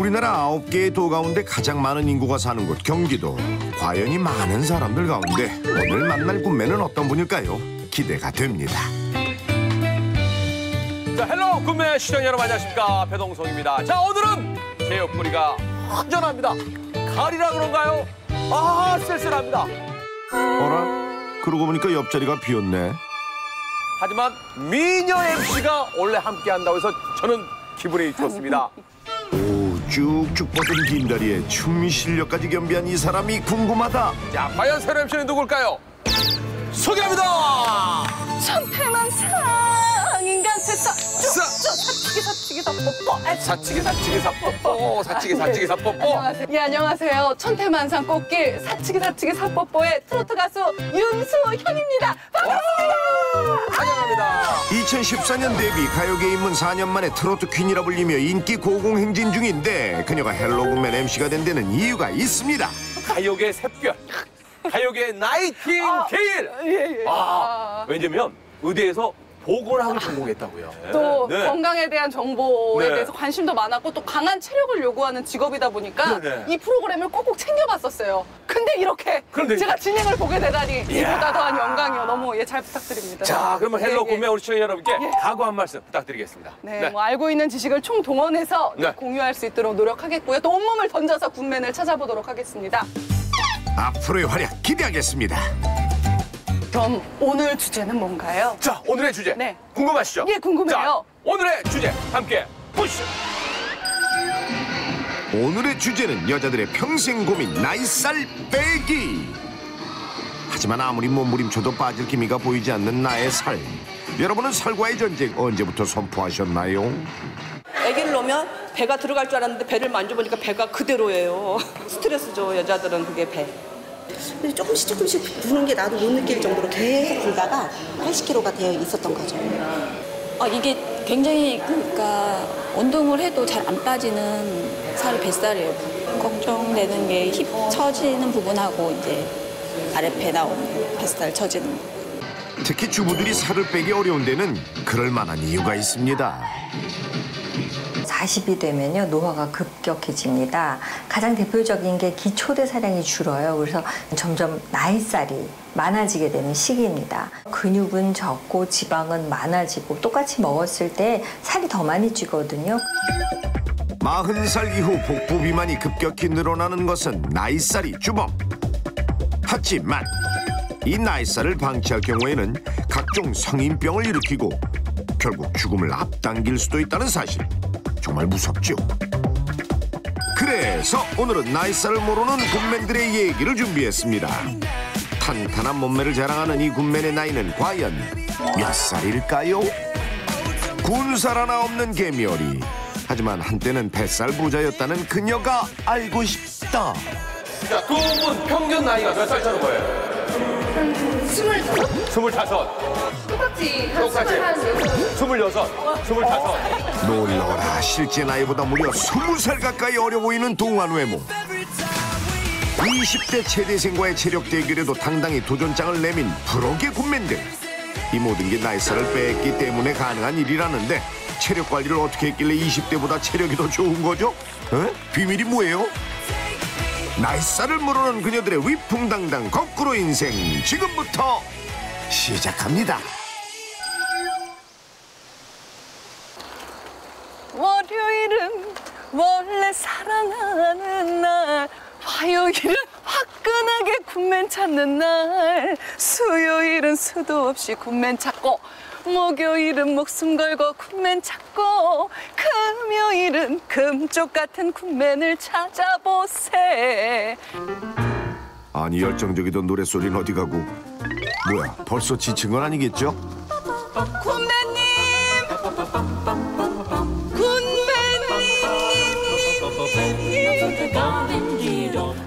우리나라 9개의 도 가운데 가장 많은 인구가 사는 곳 경기도. 과연 이 많은 사람들 가운데 오늘 만날 군매는 어떤 분일까요? 기대가 됩니다. 자, 헬로 군매 시청 여러분 안녕하십니까? 배동성입니다. 자, 오늘은 제 옆구리가 환전합니다. 가을이라 그런가요? 아, 쓸쓸합니다. 어라? 그러고 보니까 옆자리가 비었네. 하지만 미녀 MC가 원래 함께한다고 해서 저는 기분이 좋습니다. 오, 쭉쭉 뻗은 긴 다리에 춤 실력까지 겸비한 이 사람이 궁금하다. 자, 과연 새로운 MC는 누굴까요? 소개합니다. 천태만상 인간 세상 사치기 사뽀뽀. 안녕하세요. 천태만상 꽃길 사치기 사뽀뽀의 트로트 가수 윤수현입니다. 반갑습니다. 환영합니다. 2014년 데뷔, 가요계에 입문 4년 만에 트로트 퀸이라 불리며 인기 고공행진 중인데 그녀가 헬로 군맨 MC가 된 데는 이유가 있습니다. 가요계 샛별, 가요계 나이팅게일. 예. 왜냐면 의대에서 보건학을 전공했다고요. 또 네. 건강에 대한 정보에 네. 대해서 관심도 많았고 또 강한 체력을 요구하는 직업이다 보니까 네. 이 프로그램을 꼭꼭 챙겨봤었어요. 근데 이렇게 그런데 제가 진행을 보게 되다니 이야. 이보다 더한 영광이요. 너무 잘 부탁드립니다. 자, 그러면 헬로 예. 군매 우리 시청자 여러분께 각오 한 말씀 부탁드리겠습니다. 네, 뭐 알고 있는 지식을 총동원해서 네. 공유할 수 있도록 노력하겠고요. 또 온몸을 던져서 군맨을 찾아보도록 하겠습니다. 앞으로의 활약 기대하겠습니다. 그럼 오늘 주제는 뭔가요? 자, 오늘의 주제 네. 궁금하시죠? 예, 궁금해요. 자, 오늘의 주제 함께 보시죠. 오늘의 주제는 여자들의 평생 고민 나이살 빼기. 하지만 아무리 몸부림쳐도 빠질 기미가 보이지 않는 나의 살. 여러분은 살과의 전쟁 언제부터 선포하셨나요? 아기를 놓으면 배가 들어갈 줄 알았는데 배를 만져보니까 배가 그대로예요. 스트레스죠, 여자들은 그게 배. 근데 조금씩 부는 게 나도 못 느낄 정도로 계속 불다가 80kg가 되어 있었던 거죠. 이게 굉장히 그러니까 운동을 해도 잘 안 빠지는 살이 뱃살이에요. 걱정되는 게 힙 처지는 부분하고 이제 아랫배 나오는 뱃살 처지는 거. 특히 주부들이 살을 빼기 어려운 데는 그럴 만한 이유가 있습니다. 40이 되면요, 노화가 급격해집니다. 가장 대표적인 게 기초대사량이 줄어요. 그래서 점점 나이살이 많아지게 되는 시기입니다. 근육은 적고 지방은 많아지고 똑같이 먹었을 때 살이 더 많이 찌거든요. 40살 이후 복부 비만이 급격히 늘어나는 것은 나이살이 주범. 하지만 이 나이살을 방치할 경우에는 각종 성인병을 일으키고 결국 죽음을 앞당길 수도 있다는 사실. 정말 무섭죠. 그래서 오늘은 나이살을 모르는 군맨들의 얘기를 준비했습니다. 탄탄한 몸매를 자랑하는 이 군맨의 나이는 과연 몇 살일까요? 군살 하나 없는 개미어리. 하지만 한때는 뱃살 부자였다는 그녀가 알고 싶다. 자, 두 분 평균 나이가 몇 살 차는 거예요? 25. 똑같이. 26. 놀라워라, 실제 나이보다 무려 20살 가까이 어려 보이는 동안 외모. 20대 최대생과의 체력 대결에도 당당히 도전장을 내민 프로계 군맨들. 이 모든 게 나이살을 뺐기 때문에 가능한 일이라는데 체력 관리를 어떻게 했길래 20대보다 체력이 더 좋은 거죠? 비밀이 뭐예요? 나이살을 모르는 그녀들의 위풍당당 거꾸로 인생 지금부터 시작합니다. 월요일은 원래 사랑하는 날, 화요일은 화끈하게 군맨 찾는 날, 수요일은 수도 없이 군맨 찾고, 목요일은 목숨 걸고 군맨 찾고, 금요일은 금쪽 같은 군맨을 찾아보세. 아니, 열정적이던 노랫소리는 어디 가고. 뭐야, 벌써 지친 건 아니겠죠? 군맨님!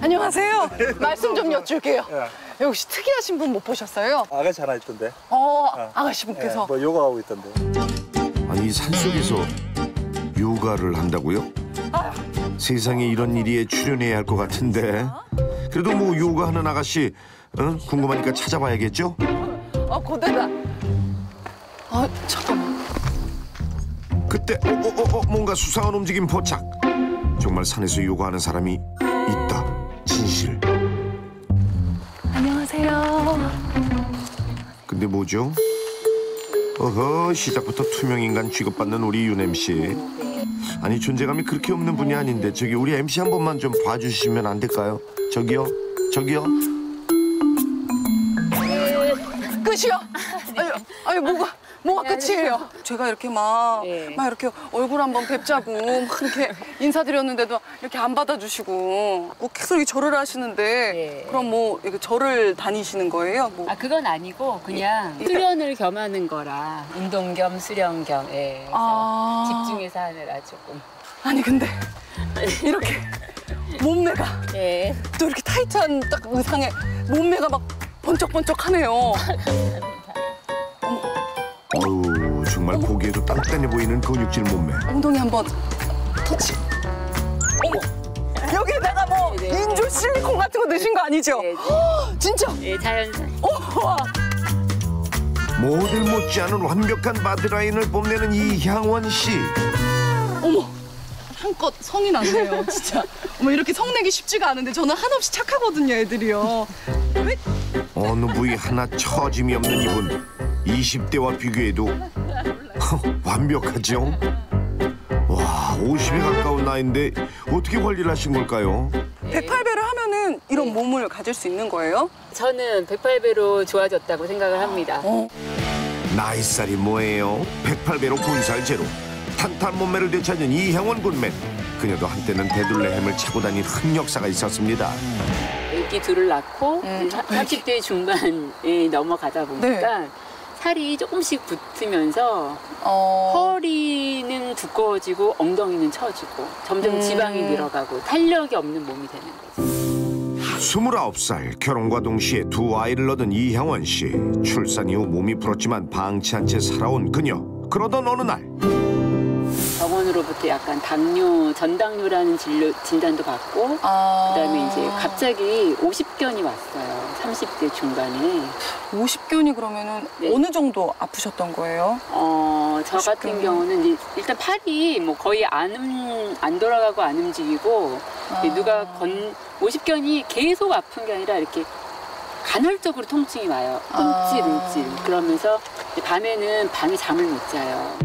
안녕하세요. 말씀 좀 여쭐게요. 혹시 특이하신 분 못 보셨어요? 아가씨 하나 있던데. 아가씨 분께서. 뭐 요가하고 있던데. 아니, 이 산속에서 요가를 한다고요? 세상에 이런 일에 출연해야 할 것 같은데. 그래도 뭐 요가하는 아가씨 궁금하니까 찾아봐야겠죠? 고대다. 잠깐만. 그때 뭔가 수상한 움직임 포착. 정말 산에서 요가하는 사람이 있다. 진실. 안녕하세요. 근데 뭐죠? 어허, 시작부터 투명 인간 취급받는 우리 윤 MC. 아니, 존재감이 그렇게 없는 분이 아닌데 저기 우리 MC 한 번만 좀 봐주시면 안 될까요? 저기요? 저기요? 끝이요? 아니 뭐가 끝이에요? 제가 이렇게 막 이렇게 얼굴 한번 뵙자고 막 이렇게 인사드렸는데도 이렇게 안 받아주시고 꼭 계속 이렇게 절을 하시는데 그럼 뭐 이렇게 절을 다니시는 거예요? 뭐. 아, 그건 아니고 그냥 수련을 겸하는 거라 운동 겸 수련 겸 그래서 집중해서 하느라 조금. 아니 근데 이렇게 몸매가 예. 또 이렇게 타이트한 딱 의상에 몸매가 막 번쩍번쩍하네요. 어우, 정말 보기에도 단단해 보이는 근육질 몸매. 엉덩이 한번 터치. 어머, 여기에다가 뭐 인조 실리콘 같은 거 넣으신 거 아니죠? 네, 네. 허, 진짜? 예, 자연산. 와. 모델 못지않은 완벽한 바디라인을 뽐내는 이향원 씨. 어머, 한껏 성이 났네요, 진짜. 어머, 이렇게 성내기 쉽지가 않은데 저는 한없이 착하거든요, 애들이요. 왜? 어느 부위 하나 처짐이 없는 이분. 20대와 비교해도 완벽하죠? 와, 50에 가까운 나이인데 어떻게 관리를 하신 걸까요? 108배를 하면은 이런 몸을 가질 수 있는 거예요? 저는 108배로 좋아졌다고 생각을 합니다. 나이살이 뭐예요? 108배로 군살 제로. 탄탄 몸매를 되찾은 이향원 군맨. 그녀도 한때는 배둘레 햄을 차고 다닌 흑역사가 있었습니다. 애기 둘을 낳고 30대 중반에 넘어가다 보니까 살이 조금씩 붙으면서 허리는 두꺼워지고 엉덩이는 처지고 점점 지방이 늘어가고 탄력이 없는 몸이 되는 거죠. 29살 결혼과 동시에 두 아이를 얻은 이향원 씨. 출산 이후 몸이 불었지만 방치한 채 살아온 그녀. 그러던 어느 날 병원으로부터 약간 당뇨, 전당뇨라는 진단도 받고 그다음에 이제 갑자기 50견이 왔어요. 30대 중반에. 50견이 그러면은 어느 정도 아프셨던 거예요? 저 같은 경우는 이제 일단 팔이 뭐 거의 안 돌아가고 안 움직이고 누가 50견이 계속 아픈 게 아니라 이렇게 간헐적으로 통증이 와요. 움찔. 그러면서 밤에는 밤에 잠을 못 자요.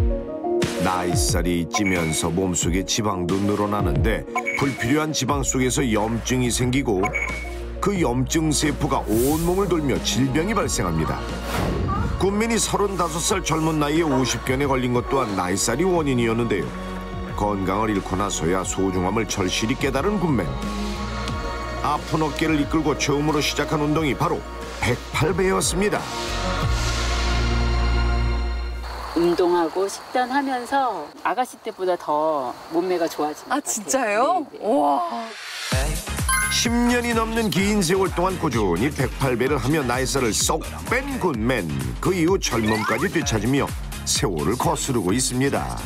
나이살이 찌면서 몸속에 지방도 늘어나는데 불필요한 지방 속에서 염증이 생기고 그 염증 세포가 온몸을 돌며 질병이 발생합니다. 군민이 35살 젊은 나이에 50견에 걸린 것 또한 나이살이 원인이었는데요. 건강을 잃고 나서야 소중함을 절실히 깨달은 군맨. 아픈 어깨를 이끌고 처음으로 시작한 운동이 바로 108배였습니다. 운동하고 식단하면서 아가씨 때보다 더 몸매가 좋아진 것 같아요. 진짜요? 네. 우와. 10년이 넘는 긴 세월 동안 꾸준히 108배를 하며 나이살을 쏙 뺀 군맨. 그 이후 젊음까지 되찾으며 세월을 거스르고 있습니다.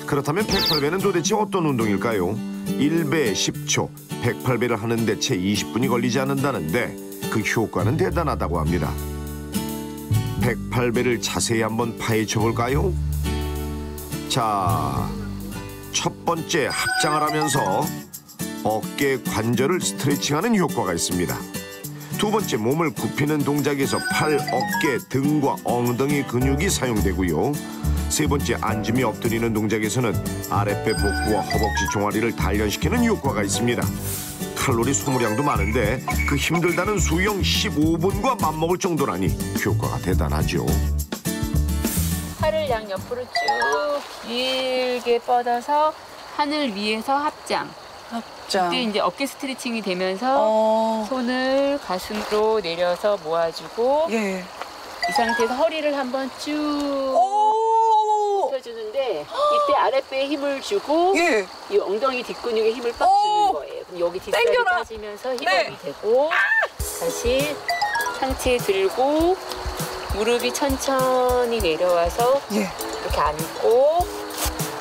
그렇다면 108배는 도대체 어떤 운동일까요? 1배 10초, 108배를 하는데 채 20분이 걸리지 않는다는데 그 효과는 대단하다고 합니다. 108배를 자세히 한번 파헤쳐 볼까요? 자, 첫 번째 합장을 하면서 어깨 관절을 스트레칭하는 효과가 있습니다. 두 번째, 몸을 굽히는 동작에서 팔, 어깨, 등과 엉덩이 근육이 사용되고요. 세 번째, 앉으며 엎드리는 동작에서는 아랫배 복부와 허벅지 종아리를 단련시키는 효과가 있습니다. 칼로리 소모량도 많은데 그 힘들다는 수영 15분과 맞먹을 정도라니 효과가 대단하죠. 팔을 양옆으로 쭉 길게 뻗어서 하늘 위에서 합장. 그때 이제 어깨 스트레칭이 되면서 손을 가슴으로 내려서 모아주고 이 상태에서 허리를 한번 쭉 펴주는데 이때 아랫배에 힘을 주고 이 엉덩이 뒷근육에 힘을 빡 주는 거예요. 그럼 여기 뒷살이 빠지면서 힙업이 되고 다시 상체 들고 무릎이 천천히 내려와서 이렇게 앉고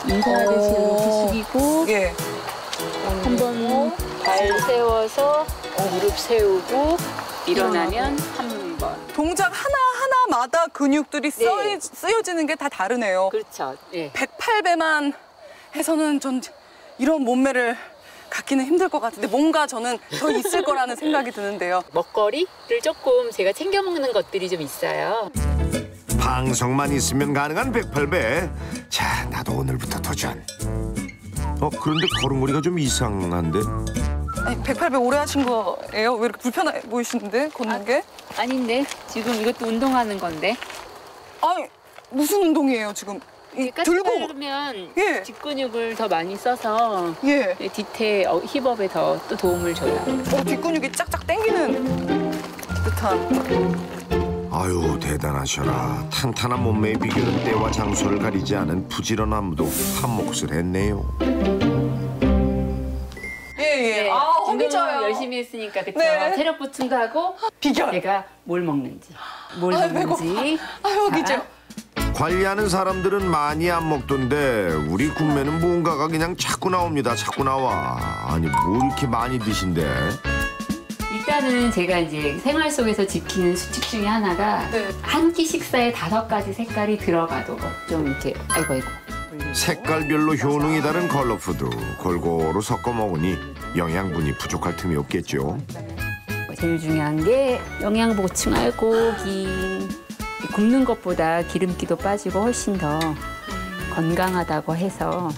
인사하듯이 이렇게 숙이고 한번 발 세워서 무릎 세우고 일어나면 한 번. 동작 하나하나마다 근육들이 쓰여지는 게 다 다르네요. 그렇죠. 108배만 해서는 전 이런 몸매를 갖기는 힘들 것 같은데 뭔가 저는 더 있을 거라는 생각이 드는데요. 먹거리를 조금 제가 챙겨 먹는 것들이 좀 있어요. 방송만 있으면 가능한 108배. 자, 나도 오늘부터 도전. 그런데 걸음걸이가 좀 이상한데? 아니, 108배 오래 하신 거예요? 왜 이렇게 불편해 보이시는데, 걷는 게? 아닌데 지금 이것도 운동하는 건데. 아니, 무슨 운동이에요, 지금? 들고 들면 예. 뒷근육을 더 많이 써서 예. 뒤태 힙업에 더 또 도움을 줘요. 뒷근육이 짝짝 당기는 듯한. 아유, 대단하셔라. 탄탄한 몸매의 비결은 때와 장소를 가리지 않은 부지런함도 한 몫을 했네요. 예. 아, 허기져요. 열심히 했으니까 그쵸? 네. 체력 보충도 하고 비결. 제가 뭘 먹는지 먹는지 허기져. 관리하는 사람들은 많이 안 먹던데 우리 군매는 뭔가가 그냥 자꾸 나옵니다. 자꾸 나와. 아니, 뭐 이렇게 많이 드신대? 일단은 제가 이제 생활 속에서 지키는 수칙 중에 하나가 네. 한 끼 식사에 5가지 색깔이 들어가도록 좀 이렇게 아이고 색깔별로 효능이 다른 컬러푸드 골고루 섞어 먹으니 영양분이 부족할 틈이 없겠죠. 제일 중요한 게 영양 보충할 고기. 굽는 것보다 기름기도 빠지고 훨씬 더 건강하다고 해서.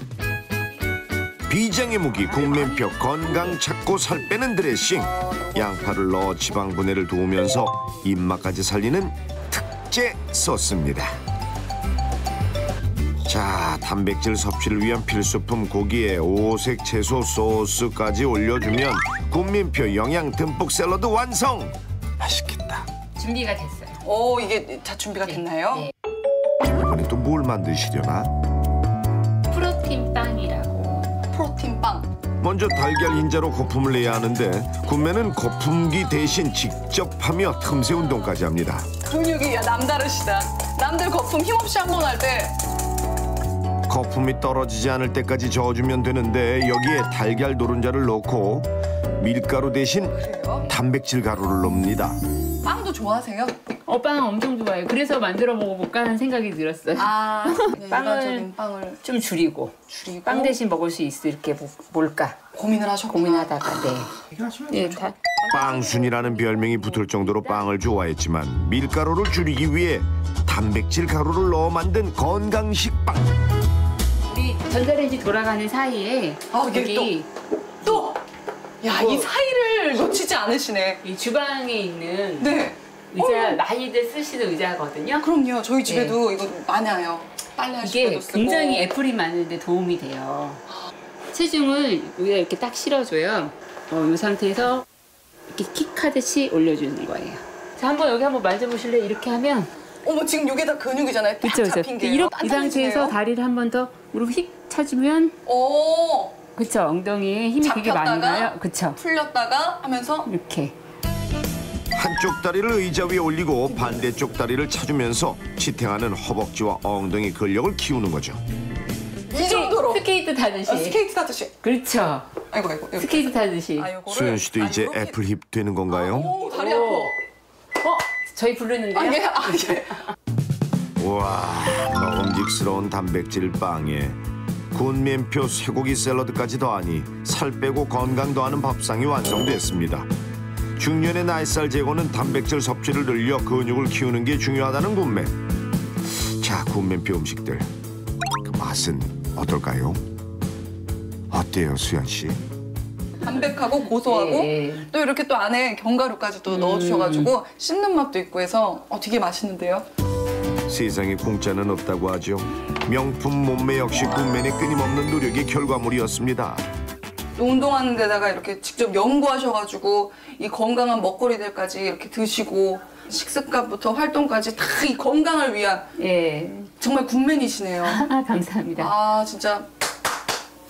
비장의 무기 군맨표 건강 찾고 살 빼는 드레싱. 양파를 넣어 지방 분해를 도우면서 입맛까지 살리는 특제 소스입니다. 자, 단백질 섭취를 위한 필수품 고기에 오색 채소 소스까지 올려주면 군맨표 영양 듬뿍 샐러드 완성. 맛있겠다. 준비가 됐어요. 이게 다 준비가 됐나요? 네. 이번에 또 뭘 만드시려나? 프로틴 빵이라고. 프로틴 빵. 먼저 달걀 흰자로 거품을 내야 하는데 군매는 거품기 대신 직접 하며 틈새 운동까지 합니다. 근육이 남다르시다. 남들 거품 힘없이 한 번 할 때 거품이 떨어지지 않을 때까지 저어주면 되는데 여기에 달걀 노른자를 넣고 밀가루 대신 단백질 가루를 넣습니다. 빵도 좋아하세요? 빵 엄청 좋아해요. 그래서 만들어 먹어볼까 하는 생각이 들었어요. 일반적인 빵을 좀 줄이고 빵 대신 먹을 수 있을게 뭘까 고민을 하셨구나. 고민하다가 네. 빵순이라는 별명이 붙을 정도로 빵을 좋아했지만 밀가루를 줄이기 위해 단백질 가루를 넣어 만든 건강식 빵. 우리 전자레인지 돌아가는 사이에 여기 또! 야, 이 사이를 놓치지 않으시네. 이 주방에 있는 네. 의자 많이들 쓰시는 의자거든요. 그럼요. 저희 집에도 이거 많아요. 빨래하실 이게 때도 쓰고. 굉장히 애플이 많은데 도움이 돼요. 체중을 여기다 이렇게 딱 실어줘요. 이 상태에서 이렇게 킥하듯이 올려주는 거예요. 자, 여기 한번 만져보실래요? 이렇게 하면. 어머, 지금 이게 다 근육이잖아요. 딱 그쵸. 잡힌 게. 이 상태에서 다리를 한 번 더 무릎 휙 쳐주면. 그쵸. 엉덩이에 힘이 되게 많이 가요. 그쵸. 풀렸다가 하면서 이렇게. 한쪽 다리를 의자 위에 올리고 반대쪽 다리를 차주면서 지탱하는 허벅지와 엉덩이 근력을 키우는 거죠. 이 정도로. 스케이트 타듯이. 스케이트 타듯이. 그렇죠. 아이고. 스케이트 타듯이. 수연 씨도 이제 애플 힙 되는 건가요? 다리 아파. 저희 부르는데요. 예. 우와, 먹음직스러운 단백질 빵에 군맨표 쇠고기 샐러드까지 더하니 살 빼고 건강 더하는 밥상이 완성됐습니다. 중년의 나이살 제거는 단백질 섭취를 늘려 근육을 키우는 게 중요하다는 군맨. 자, 군맨표 음식들 그 맛은 어떨까요? 어때요, 수연 씨? 담백하고 고소하고 또 이렇게 또 안에 견과류까지 또 넣어주셔가지고 씹는 맛도 있고 해서 되게 맛있는데요. 세상에 공짜는 없다고 하죠. 명품 몸매 역시 군맨의 끊임없는 노력의 결과물이었습니다. 운동하는 데다가 이렇게 직접 연구하셔가지고 이 건강한 먹거리들까지 이렇게 드시고 식습관부터 활동까지 다 이 건강을 위한 정말 군맨이시네요. 감사합니다. 진짜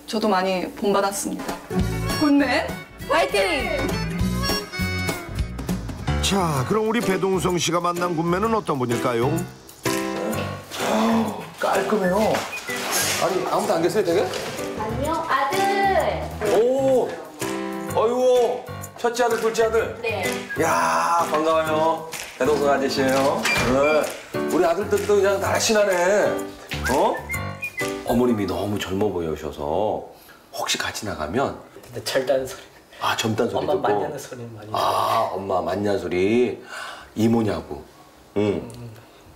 저도 많이 본받았습니다. 군맨 화이팅! 자, 그럼 우리 배동성 씨가 만난 군맨은 어떤 분일까요? 깔끔해요. 아니, 아무도 안 계세요, 되게? 아니요, 아들. 오, 어이구, 첫째 아들, 둘째 아들. 네. 야, 반가워요. 배동성 아저씨예요. 네. 우리 아들들도 그냥 날씬하네. 어머님이 너무 젊어 보이셔서 혹시 같이 나가면 근데 절단 소리. 아 점단 소리 엄마 듣고. 만나는 소리 많이 들어요. 아 엄마 만냐 소리 이모냐고. 응.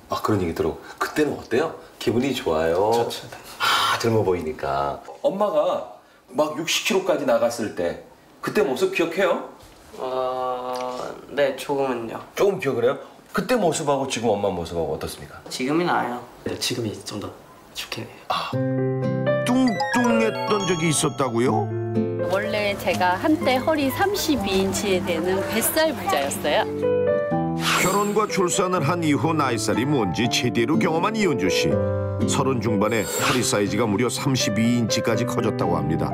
아 그런 얘기 들어. 그때는 어때요? 기분이 좋아요. 좋죠. 아 젊어 보이니까. 엄마가 막 60kg까지 나갔을 때 그때 모습 기억해요? 네, 조금은요. 조금 기억을 해요? 그때 모습하고 지금 엄마 모습하고 어떻습니까? 지금이 나아요. 네, 지금이 좀 더 좋긴 해요. 아, 뚱뚱했던 적이 있었다고요? 원래 제가 한때 허리 32인치에 되는 뱃살 부자였어요. 결혼과 출산을 한 이후 나이살이 뭔지 제대로 경험한 이은주 씨. 30 중반에 허리 사이즈가 무려 32인치까지 커졌다고 합니다.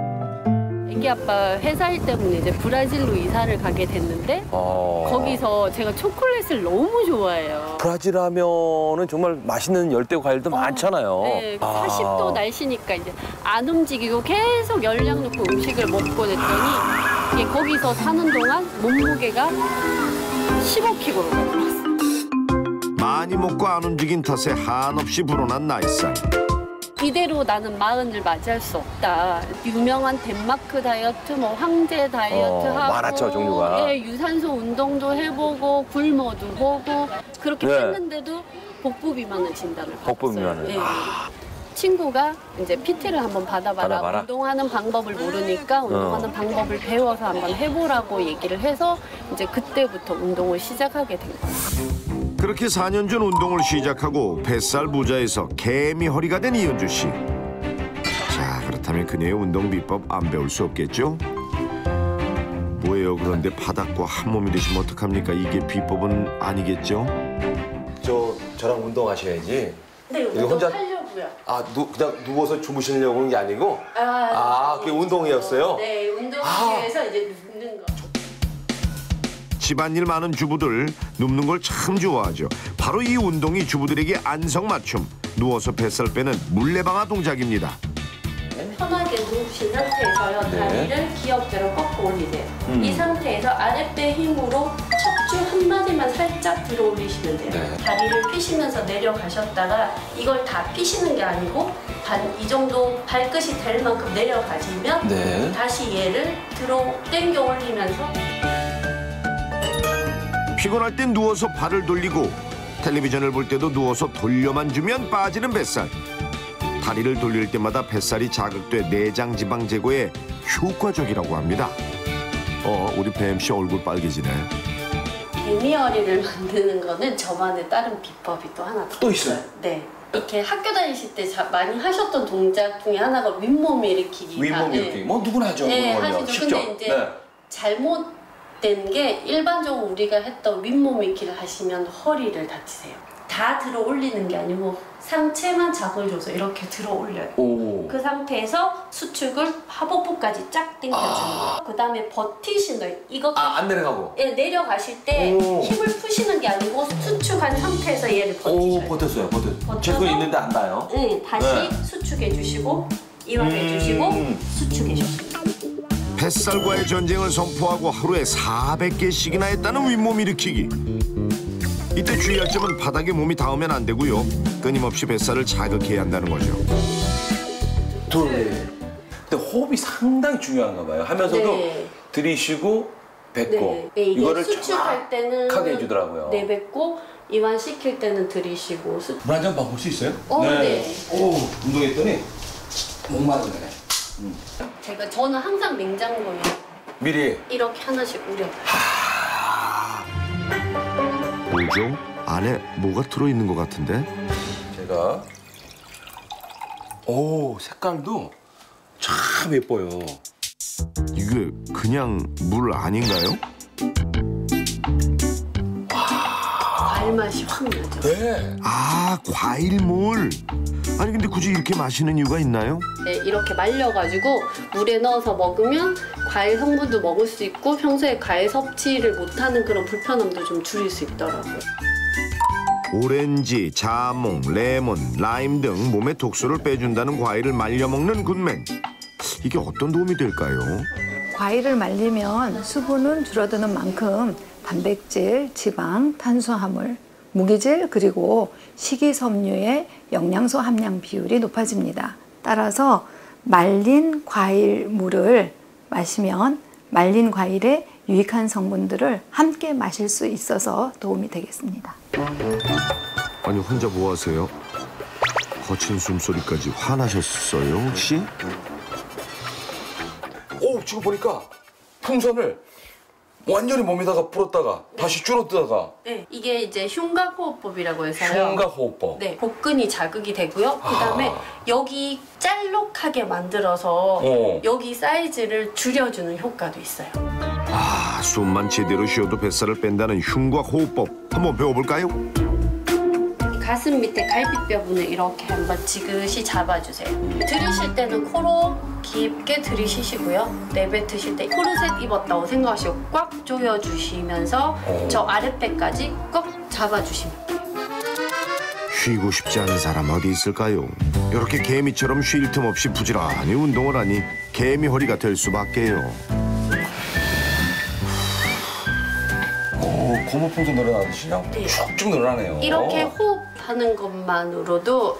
애기 아빠 회사 일 때문에 이제 브라질로 이사를 가게 됐는데 거기서 제가 초콜릿을 너무 좋아해요. 브라질 하면은 정말 맛있는 열대 과일도 많잖아요. 네, 40도 날씨니까 이제 안 움직이고 계속 열량 놓고 음식을 먹고 됐더니 이게 거기서 사는 동안 몸무게가 15kg가 늘었어요. 많이 먹고 안 움직인 탓에 한없이 불어난 나이살. 이대로 나는 40을 맞이할 수 없다. 유명한 덴마크 다이어트, 뭐 황제 다이어트 하고 많았죠, 종류가. 예, 유산소 운동도 해보고 굶어도 보고 그렇게 네. 했는데도 복부 비만을 진단을 받았어요. 복부 비만을. 예. 친구가 이제 PT를 한번 받아봐라. 운동하는 방법을 모르니까 운동하는 방법을 배워서 한번 해보라고 얘기를 해서 이제 그때부터 운동을 시작하게 된 거예요. 그렇게 4년 전 운동을 시작하고 뱃살 부자에서 개미 허리가 된 이은주 씨. 자, 그렇다면 그녀의 운동 비법 안 배울 수 없겠죠? 뭐예요? 그런데 바닥과 한 몸이 되시면 어떡합니까? 이게 비법은 아니겠죠? 저랑 운동하셔야지. 네, 이거 혼자- 운동하려고요. 아, 그냥 누워서 주무시려고 그런 게 아니고? 그게 운동이었어요? 네, 운동을 위해서 이제 눕는 거. 집안일 많은 주부들 눕는 걸 참 좋아하죠. 바로 이 운동이 주부들에게 안성맞춤, 누워서 뱃살 빼는 물레방아 동작입니다. 편하게 누우신 상태에서요. 다리를 기역대로 꺾고 올리세요. 이 상태에서 아랫배 힘으로 척추 한마디만 살짝 들어 올리시면 돼요. 다리를 피시면서 내려가셨다가 이걸 다 피시는 게 아니고 이 정도 발끝이 될 만큼 내려가시면 다시 얘를 들어 당겨 올리면서 피곤할 땐 누워서 발을 돌리고 텔레비전을 볼 때도 누워서 돌려만 주면 빠지는 뱃살. 다리를 돌릴 때마다 뱃살이 자극돼 내장 지방 제거에 효과적이라고 합니다. 우리 뱀씨 얼굴 빨개지네. 개미 허리를 만드는 거는 저만의 다른 비법이 또 하나 더 있어요. 네. 이렇게 학교 다니실 때 많이 하셨던 동작 중에 하나가 윗몸 일으키기. 윗몸 일으키기. 뭐 누구나 하죠. 네, 하시죠. 근데 이제 잘못된 게 일반적으로 우리가 했던 윗몸 일으키기를 하시면 허리를 다치세요. 다 들어 올리는 게 아니고 상체만 자극을 줘서 이렇게 들어 올려요. 그 상태에서 수축을 하복부까지 쫙 당겨주는 거예요. 그 다음에 버티신 거예요. 이거 안 내려가고? 예, 내려가실 때 힘을 푸시는 게 아니고 수축한 상태에서 얘를 버티셔요. 버텼어요. 제 손에 있는데 안 닿아요? 네, 다시 수축해 주시고 이완해 주시고 수축해 주시고. 뱃살과의 전쟁을 선포하고 하루에 400개씩이나 했다는 윗몸 일으키기. 이때 주의할 점은 바닥에 몸이 닿으면 안 되고요. 끊임없이 뱃살을 자극해야 한다는 거죠. 근데 호흡이 상당히 중요한가 봐요. 하면서도 들이쉬고 뱉고 이거를 수축할 때는 정확하게 해주더라고요. 내뱉고 이완시킬 때는 들이쉬고 물 한 잔 볼 수 있어요? 네. 운동했더니 목마르네. 저는 항상 냉장고에 미리 이렇게 하나씩 우려봐요. 뭐죠? 안에 뭐가 들어있는 것 같은데? 제가 색깔도 참 예뻐요. 이게 그냥 물 아닌가요? 과일 맛이 확 나죠. 네. 과일물. 아니 근데 굳이 이렇게 마시는 이유가 있나요? 네, 이렇게 말려가지고 물에 넣어서 먹으면 과일 성분도 먹을 수 있고 평소에 과일 섭취를 못하는 그런 불편함도 좀 줄일 수 있더라고요. 오렌지, 자몽, 레몬, 라임 등 몸의 독소를 빼준다는 과일을 말려 먹는 굿맨. 이게 어떤 도움이 될까요? 과일을 말리면 수분은 줄어드는 만큼 단백질, 지방, 탄수화물, 무기질 그리고 식이섬유의 영양소 함량 비율이 높아집니다. 따라서 말린 과일물을 마시면 말린 과일의 유익한 성분들을 함께 마실 수 있어서 도움이 되겠습니다. 아니 혼자 뭐 하세요? 거친 숨소리까지 화나셨어요 혹시? 오, 지금 보니까 풍선을 완전히 몸에다가 불었다가 다시 줄었다가. 네, 이게 이제 흉곽호흡법이라고 해서요. 흉곽호흡법. 네, 복근이 자극이 되고요. 그다음에 여기 짤록하게 만들어서 여기 사이즈를 줄여주는 효과도 있어요. 아, 숨만 제대로 쉬어도 뱃살을 뺀다는 흉곽호흡법 한번 배워볼까요? 가슴 밑에 갈비뼈분을 이렇게 한번 지그시 잡아주세요. 들이쉴 때는 코로 깊게 들이쉬시고요. 내뱉으실 때 코르셋 입었다고 생각하시고 꽉 조여주시면서 저 아랫배까지 꽉 잡아주시면 돼요. 쉬고 싶지 않은 사람 어디 있을까요? 이렇게 개미처럼 쉴 틈 없이 부지런히 운동을 하니 개미 허리가 될 수밖에요. 고무풍선 늘어나듯이 그냥 쭉쭉 늘어나네요. 이렇게 호흡하는 것만으로도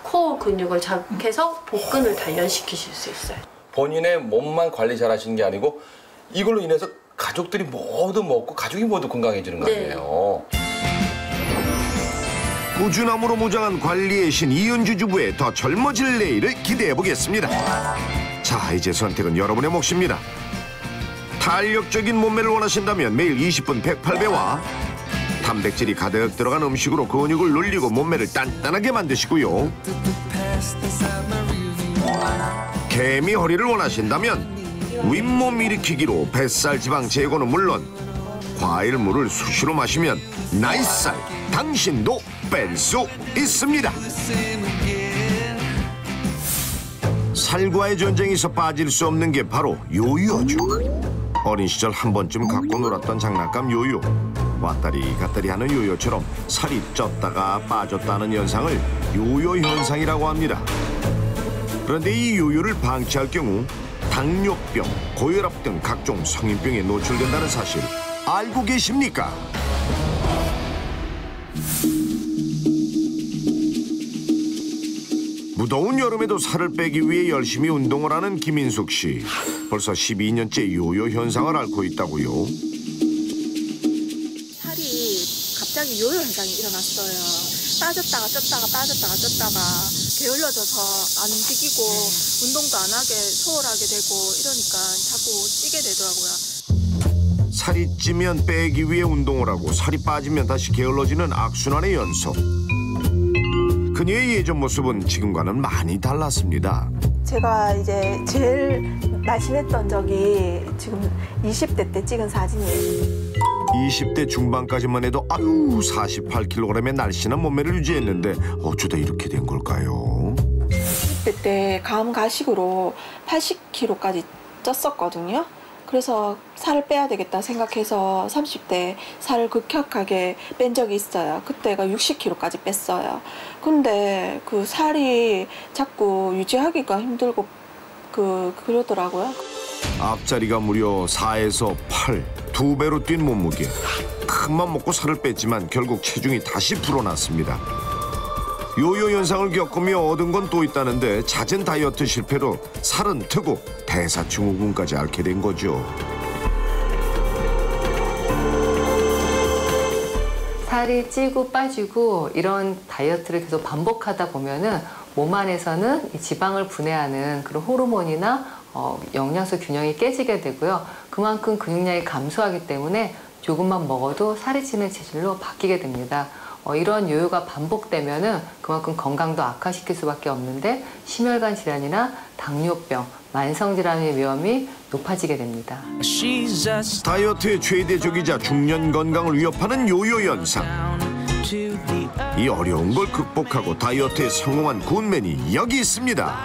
코어 근육을 자극해서 복근을 단련시키실 수 있어요. 본인의 몸만 관리 잘 하시는 게 아니고 이걸로 인해서 가족들이 모두 먹고 가족이 모두 건강해지는 거 아니에요. 꾸준함으로 무장한 관리의 신 이은주 주부의 더 젊어질 내일을 기대해보겠습니다. 자, 이제 선택은 여러분의 몫입니다. 탄력적인 몸매를 원하신다면 매일 20분 108배와 단백질이 가득 들어간 음식으로 근육을 늘리고 몸매를 단단하게 만드시고요. 개미 허리를 원하신다면 윗몸 일으키기로 뱃살 지방 제거는 물론 과일물을 수시로 마시면 나이살 당신도 뺄 수 있습니다. 살과의 전쟁에서 빠질 수 없는 게 바로 요요죠. 어린 시절 한 번쯤 갖고 놀았던 장난감 요요. 왔다리 갔다리 하는 요요처럼 살이 쪘다가 빠졌다는 현상을 요요 현상이라고 합니다. 그런데 이 요요를 방치할 경우 당뇨병, 고혈압 등 각종 성인병에 노출된다는 사실 알고 계십니까? 무더운 여름에도 살을 빼기 위해 열심히 운동을 하는 김인숙 씨. 벌써 12년째 요요 현상을 앓고 있다고요. 살이 갑자기 요요 현상이 일어났어요. 빠졌다가 쪘다가 빠졌다가 쪘다가 게을러져서 안 움직이고 운동도 안 하게 소홀하게 되고 이러니까 자꾸 찌게 되더라고요. 살이 찌면 빼기 위해 운동을 하고 살이 빠지면 다시 게을러지는 악순환의 연속. 그녀의 예전 모습은 지금과는 많이 달랐습니다. 제가 이제 제일 날씬했던 적이 지금 20대 때 찍은 사진이에요. 20대 중반까지만 해도 48kg의 날씬한 몸매를 유지했는데 어쩌다 이렇게 된 걸까요? 20대 때 가식으로 80kg까지 쪘었거든요. 그래서 살을 빼야 되겠다 생각해서 30대 살을 급격하게 뺀 적이 있어요. 그때가 60kg까지 뺐어요. 근데 그 살이 자꾸 유지하기가 힘들고 그러더라고요. 앞자리가 무려 4에서 8, 2배로 뛴 몸무게. 큰맘 먹고 살을 뺐지만 결국 체중이 다시 불어났습니다. 요요 현상을 겪으며 얻은 건 또 있다는데 잦은 다이어트 실패로 살은 트고 대사증후군까지 앓게 된 거죠. 살이 찌고 빠지고 이런 다이어트를 계속 반복하다 보면은 몸 안에서는 이 지방을 분해하는 그런 호르몬이나 영양소 균형이 깨지게 되고요. 그만큼 근육량이 감소하기 때문에 조금만 먹어도 살이 찌는 체질로 바뀌게 됩니다. 이런 요요가 반복되면은 그만큼 건강도 악화시킬 수밖에 없는데 심혈관 질환이나 당뇨병, 만성 질환의 위험이 높아지게 됩니다. 다이어트의 최대적이자 중년 건강을 위협하는 요요 현상. 이 어려운 걸 극복하고 다이어트에 성공한 굿맨이 여기 있습니다.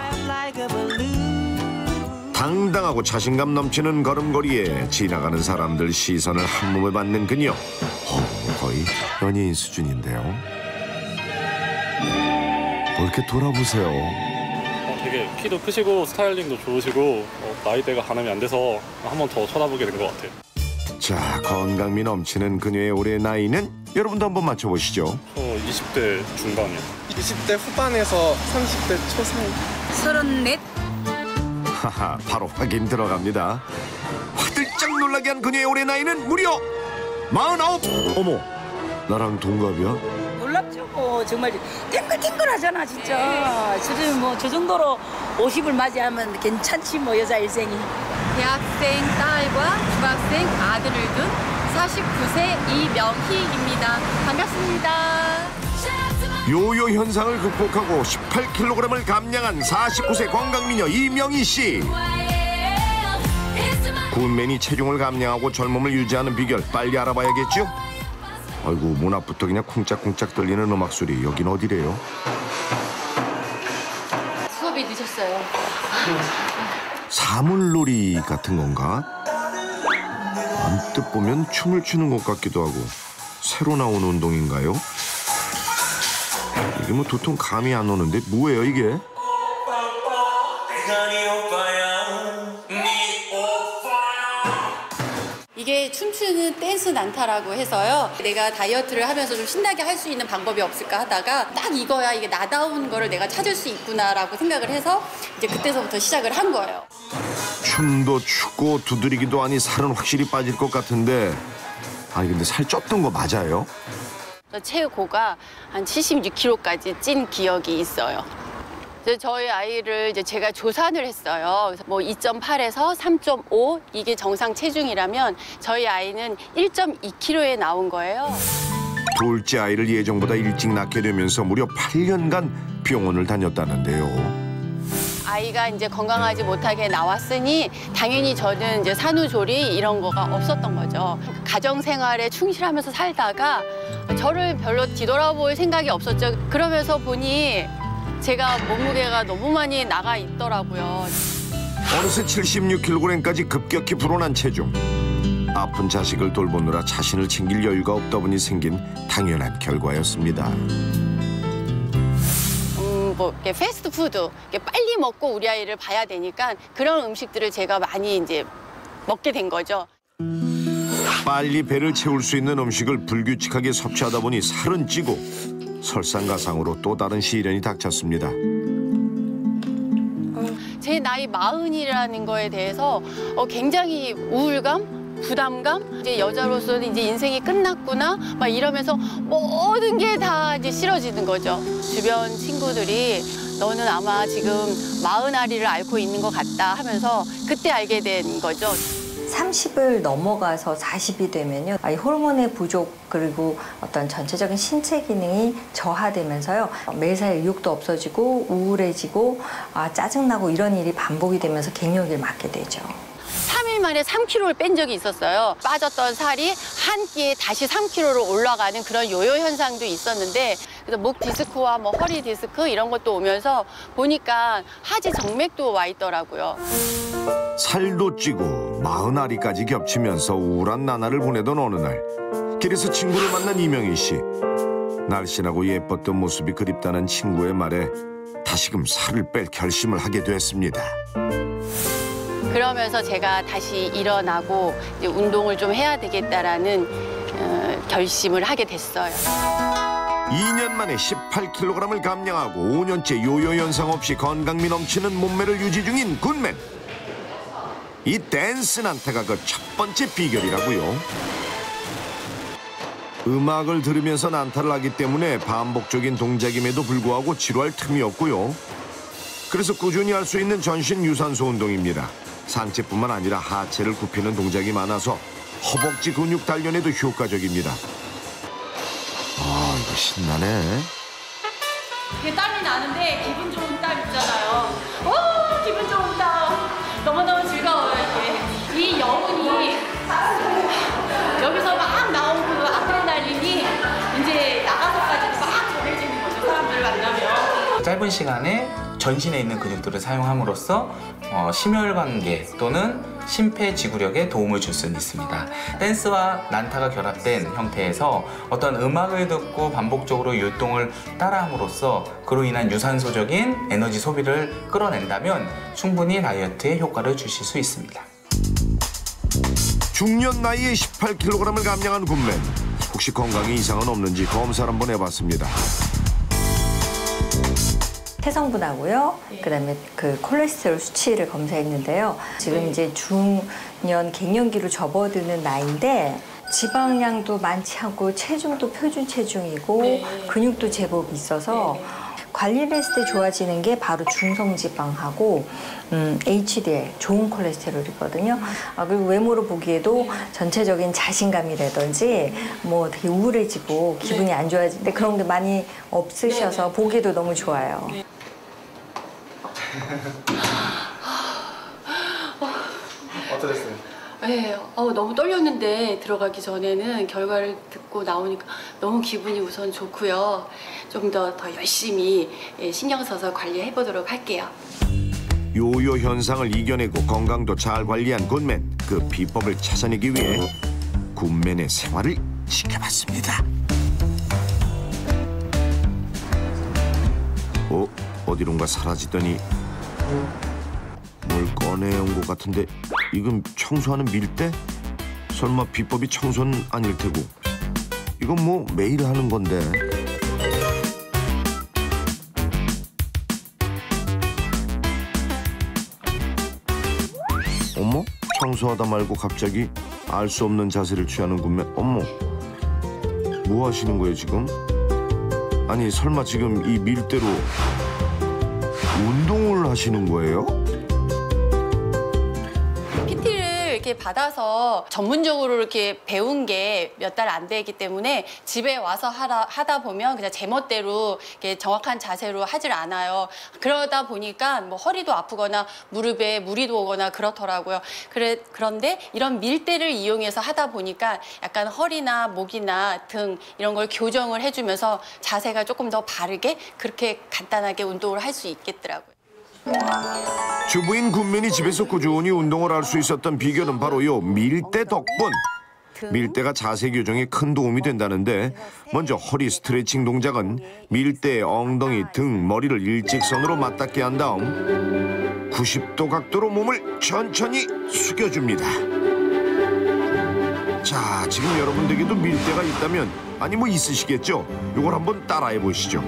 당당하고 자신감 넘치는 걸음걸이에 지나가는 사람들 시선을 한몸에 받는 그녀. 거의 연예인 수준인데요. 뭐 이렇게 돌아보세요. 되게 키도 크시고 스타일링도 좋으시고 나이대가 가늠이 안 돼서 한 번 더 쳐다보게 된 것 같아요. 자, 건강미 넘치는 그녀의 올해 나이는 여러분도 한번 맞춰보시죠. 20대 중반이요. 20대 후반에서 30대 초사이. 34. 하하, 바로 확인 들어갑니다. 화들짝 놀라게 한 그녀의 올해 나이는 무려 49. 어머, 나랑 동갑이야? 놀랍죠. 정말 탱글탱글하잖아 진짜. 지금 뭐 저 정도로 50을 맞이하면 괜찮지 뭐 여자 일생이. 대학생 딸과 중학생 아들을 둔 49세 이명희입니다. 반갑습니다. 요요 현상을 극복하고 18kg을 감량한 49세 건강미녀 이명희 씨. 군맨이 체중을 감량하고 젊음을 유지하는 비결 빨리 알아봐야겠죠? 아이고, 문 앞부터 그냥 쿵짝쿵짝 들리는 음악 소리. 여긴 어디래요? 수업이 늦었어요. 사물놀이 같은 건가? 언뜻 보면 춤을 추는 것 같기도 하고. 새로 나온 운동인가요? 이게 뭐 도통 감이 안 오는데 뭐예요 이게? 이게 춤추는 댄스 난타라고 해서요. 내가 다이어트를 하면서 좀 신나게 할 수 있는 방법이 없을까 하다가 딱 이거야, 이게 나다운 거를 내가 찾을 수 있구나라고 생각을 해서 이제 그때서부터 시작을 한 거예요. 춤도 추고 두드리기도 하니 살은 확실히 빠질 것 같은데, 아니 근데 살 쪘던 거 맞아요? 저 최고가 한 76kg까지 찐 기억이 있어요. 저희 아이를 이제 제가 조산을 했어요. 그래서 뭐 2.8에서 3.5 이게 정상 체중이라면 저희 아이는 1.2kg에 나온 거예요. 둘째 아이를 예정보다 일찍 낳게 되면서 무려 8년간 병원을 다녔다는데요. 아이가 이제 건강하지 못하게 나왔으니 당연히 저는 이제 산후조리 이런 거가 없었던 거죠. 가정 생활에 충실하면서 살다가 저를 별로 뒤돌아볼 생각이 없었죠. 그러면서 보니 제가 몸무게가 너무 많이 나가 있더라고요. 어느새 76kg까지 급격히 불어난 체중. 아픈 자식을 돌보느라 자신을 챙길 여유가 없다 보니 생긴 당연한 결과였습니다. 뭐 이렇게 패스트푸드, 이렇게 빨리 먹고 우리 아이를 봐야 되니까 그런 음식들을 제가 많이 이제 먹게 된 거죠. 빨리 배를 채울 수 있는 음식을 불규칙하게 섭취하다 보니 살은 찌고 설상가상으로 또 다른 시련이 닥쳤습니다. 제 나이 40이라는 거에 대해서 굉장히 우울감, 부담감, 이제 여자로서는 이제 인생이 끝났구나 막 이러면서 모든 게 다 이제 싫어지는 거죠. 주변 친구들이 너는 아마 지금 40알이를 앓고 있는 것 같다 하면서 그때 알게 된 거죠. 30을 넘어가서 40이 되면요, 이 호르몬의 부족 그리고 어떤 전체적인 신체 기능이 저하되면서요, 매사에 의욕도 없어지고 우울해지고 짜증나고 이런 일이 반복이 되면서 갱년기를 맞게 되죠. 3일 만에 3kg를 뺀 적이 있었어요. 빠졌던 살이 한 끼에 다시 3kg로 올라가는 그런 요요 현상도 있었는데, 그래서 목 디스크와 뭐 허리 디스크 이런 것도 오면서 보니까 하지 정맥도 와 있더라고요. 살도 찌고 40알이까지 겹치면서 우울한 나날을 보내던 어느 날, 길에서 친구를 만난 이명희 씨. 날씬하고 예뻤던 모습이 그립다는 친구의 말에 다시금 살을 뺄 결심을 하게 됐습니다. 그러면서 제가 다시 일어나고 이제 운동을 좀 해야 되겠다라는 결심을 하게 됐어요. 2년 만에 18kg을 감량하고 5년째 요요 현상 없이 건강미 넘치는 몸매를 유지 중인 군맨. 이 댄스 난타가 그 첫 번째 비결이라고요. 음악을 들으면서 난타를 하기 때문에 반복적인 동작임에도 불구하고 지루할 틈이 없고요. 그래서 꾸준히 할 수 있는 전신 유산소 운동입니다. 상체뿐만 아니라 하체를 굽히는 동작이 많아서 허벅지 근육 단련에도 효과적입니다. 아, 이거 신나네. 이게 땀이 나는데 기분 좋은 땀 있잖아요. 오, 기분 좋은 땀. 너무너무 즐거워요, 이게. 이 여운이 여기서 막 나온 그 아드레날린이 이제 나가서까지 막 전해지는 거죠, 사람들 만나면. 짧은 시간에 전신에 있는 근육들을 사용함으로써 심혈관계 또는 심폐지구력에 도움을 줄 수는 있습니다. 댄스와 난타가 결합된 형태에서 어떤 음악을 듣고 반복적으로 율동을 따라함으로써 그로 인한 유산소적인 에너지 소비를 끌어낸다면 충분히 다이어트에 효과를 주실 수 있습니다. 중년 나이에 18kg을 감량한 군맨. 혹시 건강에 이상은 없는지 검사를 한번 해봤습니다. 체성분하고요. 그다음에 그 콜레스테롤 수치를 검사했는데요. 지금 이제 중년 갱년기로 접어드는 나이인데 지방량도 많지 않고 체중도 표준 체중이고 근육도 제법 있어서 관리를 했을 때 좋아지는 게 바로 중성지방하고 HDL, 좋은 콜레스테롤이거든요. 그리고 외모로 보기에도 전체적인 자신감이라든지 뭐 되게 우울해지고 기분이 안 좋아지는데 그런 게 많이 없으셔서 보기에도 너무 좋아요. 어떠셨어요? 네, 너무 떨렸는데 들어가기 전에는 결과를 듣고 나오니까 너무 기분이 우선 좋고요. 좀 더 열심히 신경 써서 관리해 보도록 할게요. 요요 현상을 이겨내고 건강도 잘 관리한 굿맨. 그 비법을 찾아내기 위해 굿맨의 생활을 지켜봤습니다. 어디론가 사라지더니 뭘 꺼내온 것 같은데 이건 청소하는 밀대? 설마 비법이 청소는 아닐 테고 이건 뭐 매일 하는 건데. 어머? 청소하다 말고 갑자기 알 수 없는 자세를 취하는 굿맨. 어머, 뭐 하시는 거예요 지금? 아니 설마 지금 이 밀대로 운동을 하시는 거예요? 이렇게 받아서 전문적으로 이렇게 배운 게 몇 달 안 되기 때문에 집에 와서 하다 보면 그냥 제멋대로 이렇게 정확한 자세로 하질 않아요. 그러다 보니까 뭐 허리도 아프거나 무릎에 무리도 오거나 그렇더라고요. 그런데 이런 밀대를 이용해서 하다 보니까 약간 허리나 목이나 등 이런 걸 교정을 해주면서 자세가 조금 더 바르게 그렇게 간단하게 운동을 할 수 있겠더라고요. 주부인 굿맨이 집에서 꾸준히 운동을 할 수 있었던 비결은 바로 요 밀대 덕분. 밀대가 자세 교정에 큰 도움이 된다는데 먼저 허리 스트레칭 동작은 밀대의 엉덩이, 등, 머리를 일직선으로 맞닿게 한 다음 90도 각도로 몸을 천천히 숙여줍니다. 자, 지금 여러분들에게도 밀대가 있다면 아니 뭐 있으시겠죠? 이걸 한번 따라해 보시죠.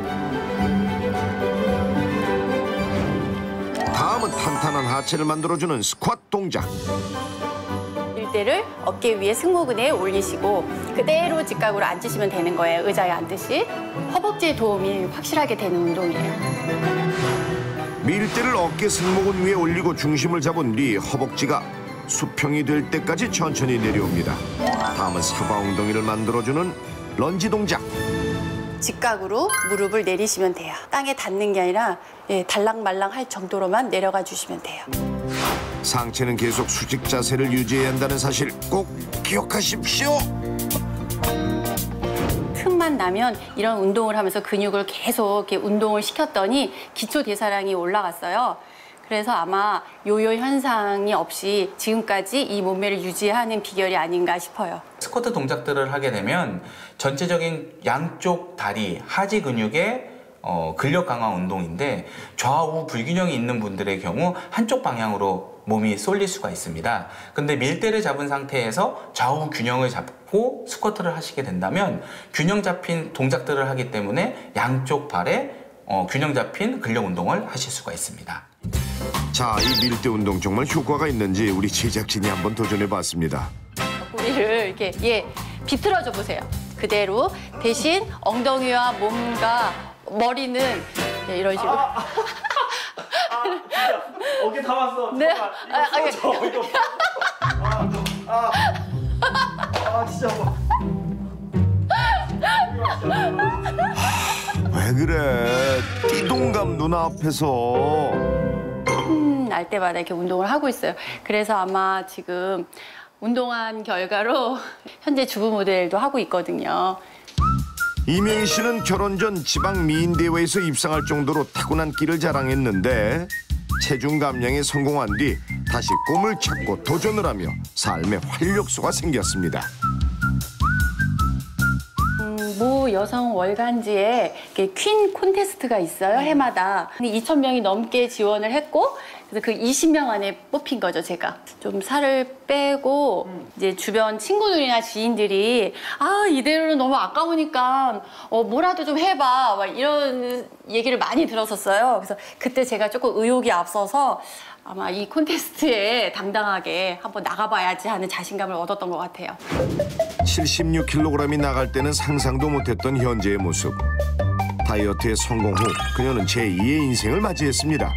다음은 탄탄한 하체를 만들어주는 스쿼트 동작. 밀대를 어깨 위에 승모근에 올리시고 그대로 직각으로 앉으시면 되는 거예요. 의자에 앉듯이. 허벅지에 도움이 확실하게 되는 운동이에요. 밀대를 어깨 승모근 위에 올리고 중심을 잡은 뒤 허벅지가 수평이 될 때까지 천천히 내려옵니다. 다음은 사과 엉덩이를 만들어주는 런지 동작. 직각으로 무릎을 내리시면 돼요. 땅에 닿는 게 아니라 달랑말랑 할 정도로만 내려가 주시면 돼요. 상체는 계속 수직 자세를 유지해야 한다는 사실 꼭 기억하십시오. 틈만 나면 이런 운동을 하면서 근육을 계속 이렇게 운동을 시켰더니 기초 대사량이 올라갔어요. 그래서 아마 요요 현상이 없이 지금까지 이 몸매를 유지하는 비결이 아닌가 싶어요. 스쿼트 동작들을 하게 되면 전체적인 양쪽 다리, 하지 근육의 근력 강화 운동인데 좌우 불균형이 있는 분들의 경우 한쪽 방향으로 몸이 쏠릴 수가 있습니다. 근데 밀대를 잡은 상태에서 좌우 균형을 잡고 스쿼트를 하시게 된다면 균형 잡힌 동작들을 하기 때문에 양쪽 발에 균형 잡힌 근력 운동을 하실 수가 있습니다. 자, 이 밀대 운동 정말 효과가 있는지 우리 제작진이 한번 도전해봤습니다. 우리를 이렇게 비틀어줘 보세요. 그대로 대신 엉덩이와 몸과 머리는 이런 식으로. 진짜 어깨 다 왔어. 네. 진짜 뭐. 왜 그래? 띠동갑 눈앞에서. 날 때마다 이렇게 운동을 하고 있어요. 그래서 아마 지금 운동한 결과로 현재 주부 모델도 하고 있거든요. 이명희 씨는 결혼 전 지방 미인 대회에서 입상할 정도로 타고난 끼를 자랑했는데 체중 감량에 성공한 뒤 다시 꿈을 찾고 도전을 하며 삶의 활력소가 생겼습니다. 여성 월간지에 이렇게 퀸 콘테스트가 있어요, 해마다. 2,000명이 넘게 지원을 했고, 그래서 그 20명 안에 뽑힌 거죠, 제가. 좀 살을 빼고, 이제 주변 친구들이나 지인들이, 아, 이대로는 너무 아까우니까, 뭐라도 좀 해봐. 막 이런 얘기를 많이 들었었어요. 그래서 그때 제가 조금 의욕이 앞서서 아마 이 콘테스트에 당당하게 한번 나가봐야지 하는 자신감을 얻었던 것 같아요. 76kg이 나갈 때는 상상도 못했던 현재의 모습. 다이어트의 성공 후 그녀는 제2의 인생을 맞이했습니다.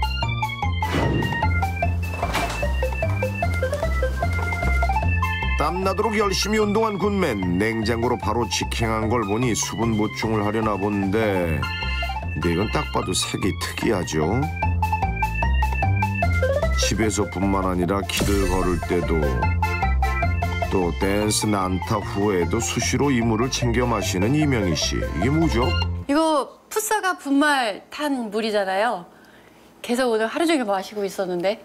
땀나도록 열심히 운동한 굿맨. 냉장고로 바로 직행한 걸 보니 수분 보충을 하려나 본데, 근데 이건 딱 봐도 색이 특이하죠. 집에서뿐만 아니라 길을 걸을 때도, 또 댄스 난타 후에도 수시로 이물을 챙겨 마시는 이명희 씨. 이게 뭐죠? 이거 풋사과 분말 탄 물이잖아요. 계속 오늘 하루 종일 마시고 있었는데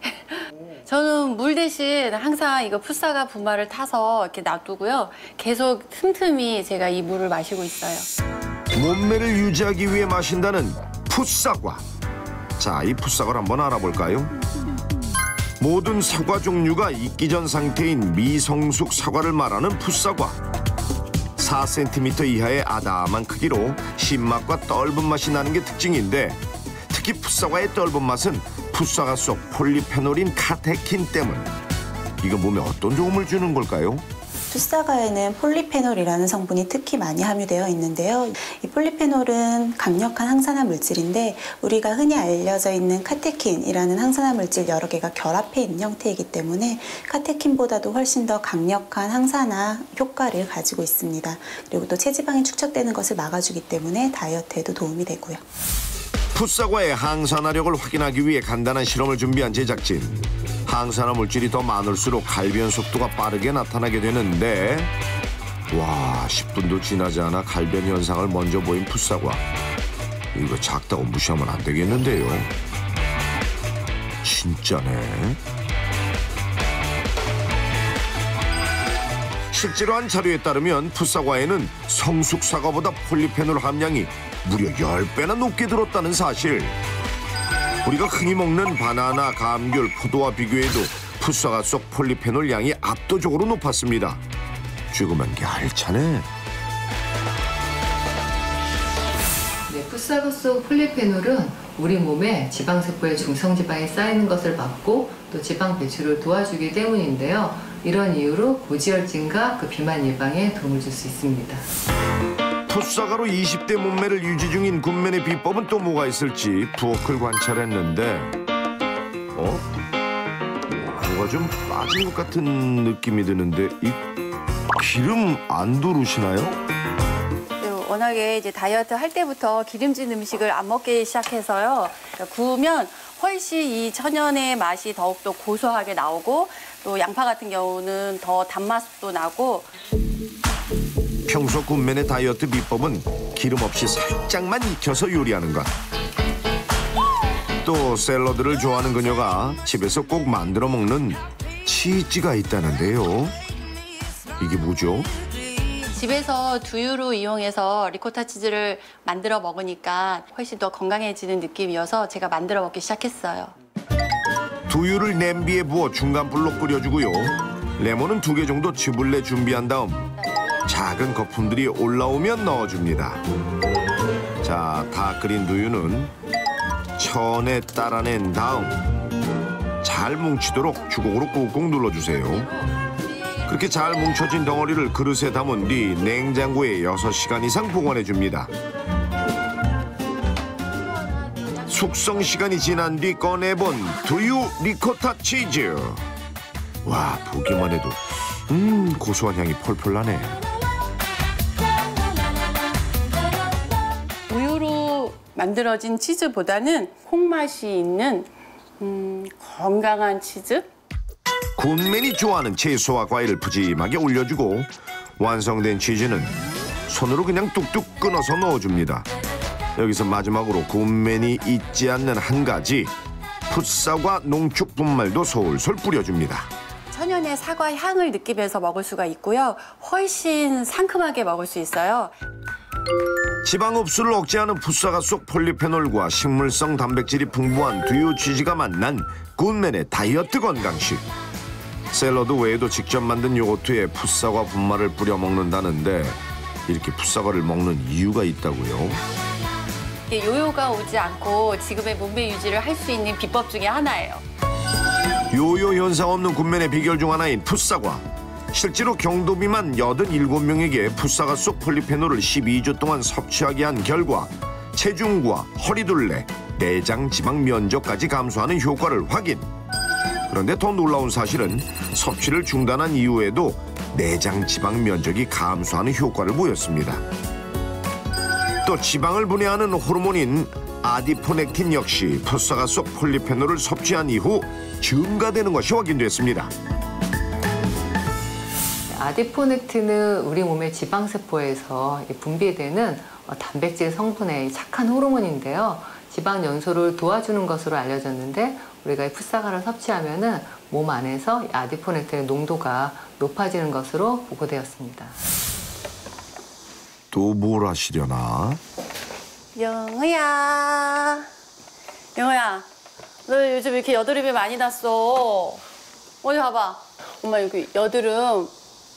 저는 물 대신 항상 이거 풋사과 분말을 타서 이렇게 놔두고요. 계속 틈틈이 제가 이 물을 마시고 있어요. 몸매를 유지하기 위해 마신다는 풋사과. 자, 이 풋사과를 한번 알아볼까요? 모든 사과 종류가 익기 전 상태인 미성숙 사과를 말하는 풋사과. 4cm 이하의 아담한 크기로 신맛과 떫은 맛이 나는 게 특징인데, 특히 풋사과의 떫은 맛은 풋사과 속 폴리페놀인 카테킨 때문. 이거 몸에 어떤 도움을 주는 걸까요? 풋사과에는 폴리페놀이라는 성분이 특히 많이 함유되어 있는데요. 이 폴리페놀은 강력한 항산화 물질인데, 우리가 흔히 알려져 있는 카테킨이라는 항산화 물질 여러 개가 결합해 있는 형태이기 때문에 카테킨보다도 훨씬 더 강력한 항산화 효과를 가지고 있습니다. 그리고 또 체지방이 축적되는 것을 막아주기 때문에 다이어트에도 도움이 되고요. 풋사과의 항산화력을 확인하기 위해 간단한 실험을 준비한 제작진. 항산화 물질이 더 많을수록 갈변 속도가 빠르게 나타나게 되는데, 와, 10분도 지나지 않아 갈변 현상을 먼저 보인 풋사과. 이거 작다고 무시하면 안 되겠는데요. 진짜네. 실제로 한 자료에 따르면 풋사과에는 성숙 사과보다 폴리페놀 함량이 무려 10배나 높게 들었다는 사실. 우리가 흔히 먹는 바나나, 감귤, 포도와 비교해도 풋사과 속 폴리페놀 양이 압도적으로 높았습니다. 조그만 게 알차네. 네, 풋사과 속 폴리페놀은 우리 몸에 지방세포의 중성지방이 쌓이는 것을 막고 또 지방 배출을 도와주기 때문인데요. 이런 이유로 고지혈증과 그 비만 예방에 도움을 줄 수 있습니다. 풋사과로 20대 몸매를 유지 중인 굿맨의 비법은 또 뭐가 있을지 부엌을 관찰했는데, 뭐가 좀 빠진 것 같은 느낌이 드는데, 이 기름 안 두르시나요? 워낙에 이제 다이어트 할 때부터 기름진 음식을 안 먹기 시작해서요. 구우면 훨씬 이 천연의 맛이 더욱더 고소하게 나오고, 또 양파 같은 경우는 더 단맛도 나고. 평소 굿맨의 다이어트 비법은 기름 없이 살짝만 익혀서 요리하는 것. 또 샐러드를 좋아하는 그녀가 집에서 꼭 만들어 먹는 치즈가 있다는데요. 이게 뭐죠? 집에서 두유로 이용해서 리코타 치즈를 만들어 먹으니까 훨씬 더 건강해지는 느낌이어서 제가 만들어 먹기 시작했어요. 두유를 냄비에 부어 중간불로 끓여주고요. 레몬은 2개 정도 즙을 준비한 다음 작은 거품들이 올라오면 넣어줍니다. 자, 다 끓인 두유는 천에 따라낸 다음 잘 뭉치도록 주걱으로 꾹꾹 눌러주세요. 그렇게 잘 뭉쳐진 덩어리를 그릇에 담은 뒤 냉장고에 6시간 이상 보관해줍니다. 숙성 시간이 지난 뒤 꺼내본 두유 리코타 치즈. 와, 보기만 해도 고소한 향이 펄펄 나네. 우유로 만들어진 치즈보다는 콩맛이 있는 건강한 치즈? 굿맨이 좋아하는 채소와 과일을 푸짐하게 올려주고 완성된 치즈는 손으로 그냥 뚝뚝 끊어서 넣어줍니다. 여기서 마지막으로 굿맨이 잊지 않는 한 가지, 풋사과 농축 분말도 솔솔 뿌려줍니다. 천연의 사과 향을 느끼면서 먹을 수가 있고요. 훨씬 상큼하게 먹을 수 있어요. 지방 흡수를 억제하는 풋사과 속 폴리페놀과 식물성 단백질이 풍부한 두유 취지가 만난 굿맨의 다이어트 건강식. 샐러드 외에도 직접 만든 요거트에 풋사과 분말을 뿌려 먹는다는데 이렇게 풋사과를 먹는 이유가 있다고요? 요요가 오지 않고 지금의 몸매 유지를 할 수 있는 비법 중에 하나예요. 요요 현상 없는 굿맨의 비결 중 하나인 풋사과. 실제로 경도 비만 87명에게 풋사과 속 폴리페놀을 12주 동안 섭취하게 한 결과 체중과 허리둘레, 내장 지방 면적까지 감소하는 효과를 확인. 그런데 더 놀라운 사실은 섭취를 중단한 이후에도 내장 지방 면적이 감소하는 효과를 보였습니다. 또 지방을 분해하는 호르몬인 아디포넥틴 역시 풋사과 속 폴리페놀을 섭취한 이후 증가되는 것이 확인됐습니다. 아디포넥틴은 우리 몸의 지방세포에서 분비되는 단백질 성분의 착한 호르몬인데요. 지방 연소를 도와주는 것으로 알려졌는데 우리가 이 풋사과를 섭취하면은 몸 안에서 아디포넥틴의 농도가 높아지는 것으로 보고되었습니다. 또 뭘 하시려나? 영우야, 영우야, 너 요즘 이렇게 여드름이 많이 났어. 어디 봐봐. 엄마 여기 여드름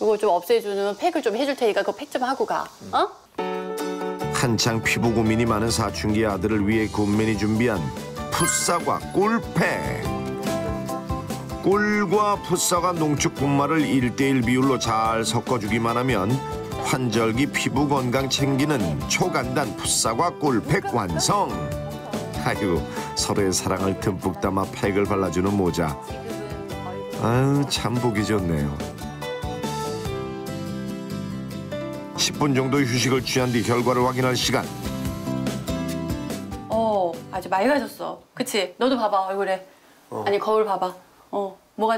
이거 좀 없애주는 팩을 좀 해줄 테니까 그거 팩 좀 하고 가. 어? 한창 피부 고민이 많은 사춘기 아들을 위해 굿맨이 준비한 풋사과 꿀팩. 꿀과 풋사과 농축 분말을 1:1 비율로 잘 섞어주기만 하면 환절기 피부 건강 챙기는 초간단 풋사과 꿀팩 완성. 아유, 서로의 사랑을 듬뿍 담아 팩을 발라주는 모자. 아유, 참 보기 좋네요. 10분 정도 휴식을 취한 뒤 결과를 확인할 시간. 아주 맑아졌어. 그치? 너도 봐봐, 얼굴에. 아니, 거울 봐봐. 뭐가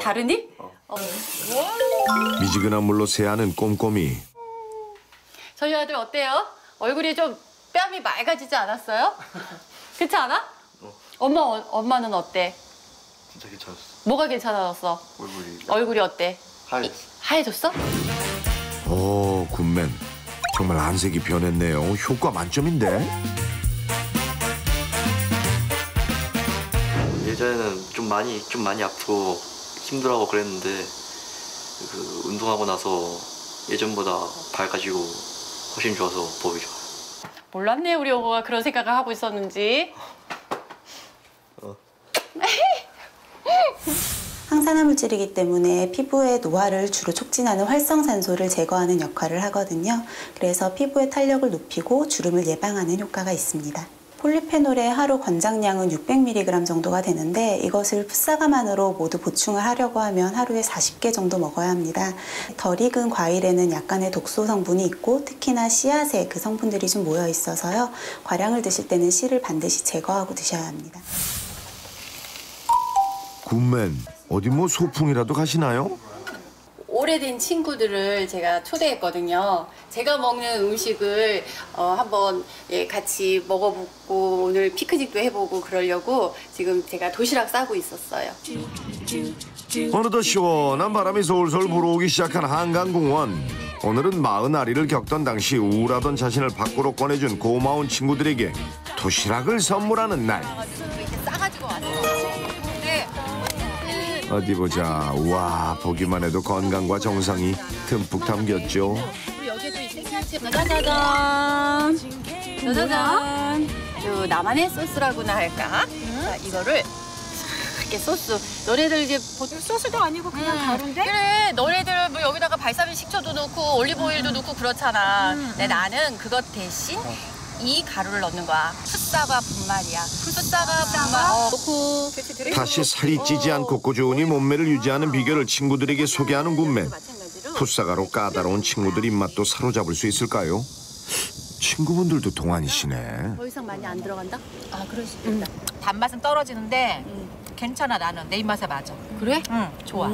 다르니? 미지근한 물로 세안은 꼼꼼히. 저희 아들 어때요? 얼굴이 좀 뺨이 맑아지지 않았어요? 그렇지 않아? 엄마는 어때? 진짜 괜찮았어. 뭐가 괜찮아졌어? 얼굴이 어때? 하얘졌어? 굿맨. 정말 안색이 변했네요. 효과 만점인데? 예전에는 좀 많이 아프고 힘들어하고 그랬는데 그 운동하고 나서 예전보다 밝아지고 훨씬 좋아서 보기 좋아요. 몰랐네, 우리 영호가 그런 생각을 하고 있었는지. 항산화 물질이기 때문에 피부의 노화를 주로 촉진하는 활성산소를 제거하는 역할을 하거든요. 그래서 피부의 탄력을 높이고 주름을 예방하는 효과가 있습니다. 폴리페놀의 하루 권장량은 600mg 정도가 되는데 이것을 풋사과만으로 모두 보충을 하려고 하면 하루에 40개 정도 먹어야 합니다. 덜 익은 과일에는 약간의 독소 성분이 있고 특히나 씨앗에 그 성분들이 좀 모여 있어서요. 과량을 드실 때는 씨를 반드시 제거하고 드셔야 합니다. 굿맨, 어디 뭐 소풍이라도 가시나요? 오래된 친구들을 제가 초대했거든요. 제가 먹는 음식을 한번 같이 먹어보고 오늘 피크닉도 해보고 그러려고 지금 제가 도시락 싸고 있었어요. 어느덧 시원한 바람이 솔솔 불어오기 시작한 한강공원. 오늘은 40알이를 겪던 당시 우울하던 자신을 밖으로 꺼내준 고마운 친구들에게 도시락을 선물하는 날. 싸가지고 왔어. 어디 보자. 와, 보기만 해도 건강과 정성이 듬뿍 담겼죠. 여기도 짜자잔. 짜자잔. 요 나만의 소스라고나 할까? 자, 이거를 이렇게 소스. 너네들 이제 소스도 아니고 그냥 가루인데? 그래. 너네들 뭐 여기다가 발사믹 식초도 넣고 올리브오일도 넣고 그렇잖아. 근데 나는 그것 대신 이 가루를 넣는 거야. 풋사과 분말이야. 풋사과 분말 넣고 다시 살이 찌지 않고 꾸준히 몸매를 유지하는 비결을 친구들에게 소개하는 굿맨. 풋사과로 까다로운 친구들 입맛도 사로잡을 수 있을까요? 친구분들도 동안이시네. 더 이상 많이 안 들어간다? 아, 그럴 수 있다. 단맛은 떨어지는데 괜찮아, 나는. 내 입맛에 맞아. 그래? 응, 좋아.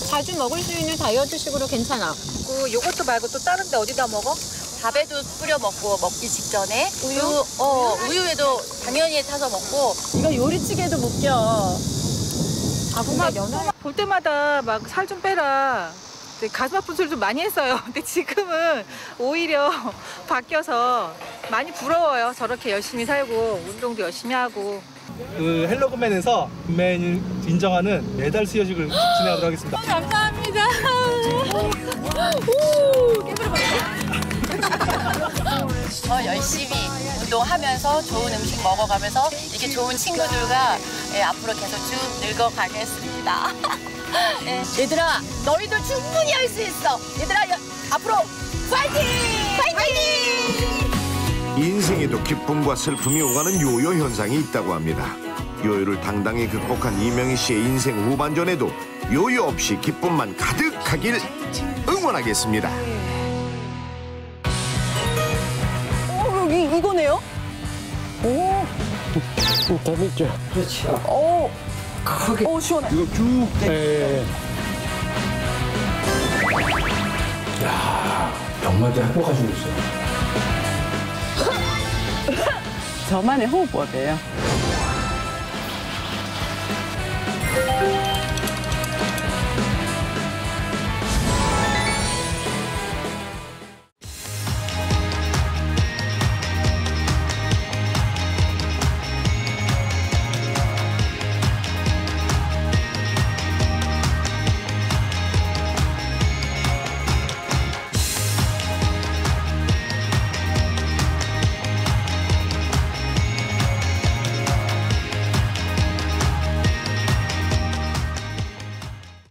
자주 먹을 수 있는 다이어트식으로 괜찮아. 그 요것도 말고 또 다른 데 어디다 먹어? 밥에도 뿌려 먹기 직전에 우유에도 당연히 타서 먹고. 이거 요리찌개도 못 껴. 볼 때마다 막 살 좀 빼라. 가슴 아픈 소리 좀 많이 했어요. 근데 지금은 오히려 바뀌어서 많이 부러워요. 저렇게 열심히 살고 운동도 열심히 하고. 그 헬로그맨에서 금맨 인정하는 메달 수여식을 진행하도록 하겠습니다. 감사합니다. 더 열심히 운동하면서 좋은 음식 먹어가면서 이렇게 좋은 친구들과 앞으로 계속 쭉 늙어가겠습니다. 얘들아, 너희들 충분히 할 수 있어. 얘들아, 앞으로 파이팅! 파이팅! 인생에도 기쁨과 슬픔이 오가는 요요 현상이 있다고 합니다. 요요를 당당히 극복한 이명희 씨의 인생 후반전에도 요요 없이 기쁨만 가득하길 응원하겠습니다. 여기 이거네요? 오. 재밌죠? 그렇지. 오. 크게. 오, 시원해. 이거 쭉. 예. 야, 병마다 행복하시고 있어요. 저만의 호흡법이에요.